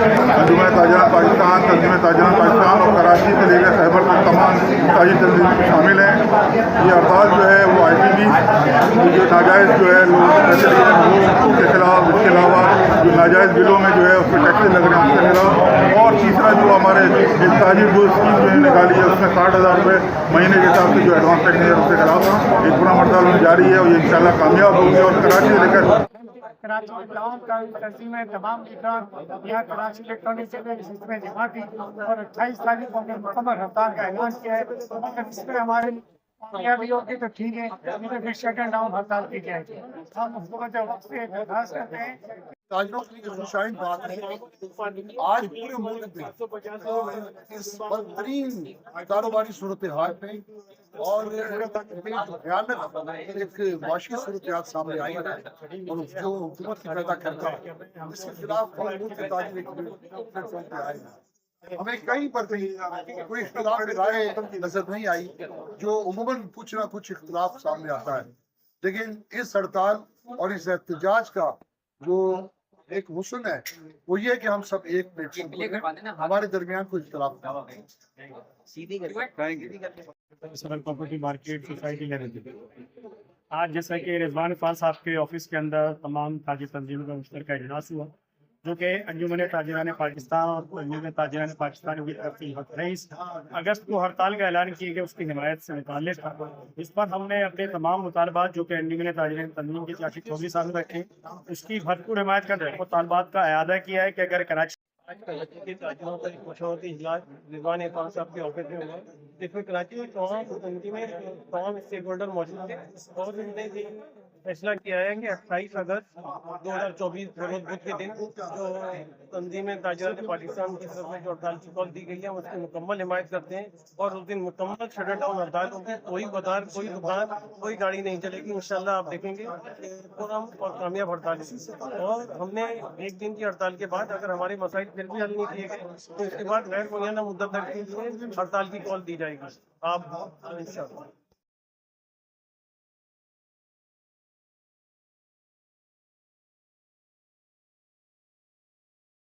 अंजुमन ताजरान पाकिस्तान, तंजीम ताजरान पाकिस्तान और कराची से लेकर खैबर तक तमाम ताजी तंजीम शामिल हैं। ये हड़ताल जो है वो IPB जो नाजायज़ जो है लोग पैसे ले रहे हैं वो के खिलाफ, इसके अलावा जो नाजायज़ बिलों में जो है उस पर टैक्सेस लग रहे हैं उसके खिलाफ, और तीसरा जो हमारे ताजी जो स्कीम जो निकाली है उसमें 60,000 रुपये महीने के हिसाब से जो एडवांस टैक्स है उसके खिलाफ एक पूरा हड़ताल जारी है और ये इंशाल्लाह कामयाब होगी। और कराची से लेकर कराची में तमाम तंजीमें तमाम लीडर यहाँ कराची इलेक्ट्रॉनिक में जमा की और 28 तारीख को हमने मुकम्मल हड़ताल का ऐलान किया है। अगर इसमें हमारे कामयाबी होगी तो ठीक है, नहीं तो फिर शट डाउन हड़ताल की जाएगी। हम हुकूमत वक्त से दरखास्त करते हैं। ताजरों की जो खुशाइन बात है, आज पूरे मुल्क में इस बदतरीन कारोबारी सूरत हाल में और भयानक एक माशी सूरत हाल सामने आई है और जो हुकूमत की पैदा करता है इसके खिलाफ मुल्क के ताजर प्लेटफॉर्म पे आए हैं। हमें कहीं पर भी कोई इख्तिलाफ राय नजर नहीं आई, जो उमूमन कुछ ना कुछ इख्तिलाफ सामने आता है, लेकिन इस हड़ताल और इस एहतजाज का जो एक हुस्न है वो ये कि हम सब एक प्लेटफॉर्म, हमारे दरमियान कोई इख्तिलाफ प्रॉपर्टी मार्केट सोसाइटी लेने आज जैसा कि रिजवान इकबाल साहब के ऑफिस के अंदर तमाम ताजी तंजीमों का मुश्तरका इजलास हुआ, जो कि अंजुमन ताजरान पाकिस्तान और अंजुमन ताजरान पाकिस्तान की तरफ से 23 अगस्त को हड़ताल का ऐलान किए गए उसकी हिमायत से मुताल्लिक़ था। इस पर हमने अपने तमाम मुतालबात जो कि अंजुमन ताजरान तंजीम की 24 साल में रखे उसकी भरपूर हिमायत कर रहे मुतालबात का अयादा किया है कि अगर कराची रिजवान इकबाल साहब के ऑफिस में हुआ, जिसमें कराची में तमाम स्टेक होल्डर मौजूद थे और उन्होंने फैसला किया है कि 28 अगस्त 2024 रोज बुध के दिन जो तंजीम ताजरान पाकिस्तान की तरफ से जो हड़ताल की कॉल दी गई है उसकी मुकम्मल हिमायत करते हैं और उस दिन मुकम्मल शटर डाउन हड़ताल होगी। कोई बाजार, कोई दुकान, कोई गाड़ी नहीं चलेगी। इंशाल्लाह आप देखेंगे पूरा और कामयाब हड़ताल है। और हमने एक दिन की हड़ताल के बाद अगर हमारे मसाइल फिर भी हल नहीं किए गए तो उसके बाद गैर मुय्यना मुद्दत तक के लिए हड़ताल की कॉल दी जाएगी। आप इंशाल्लाह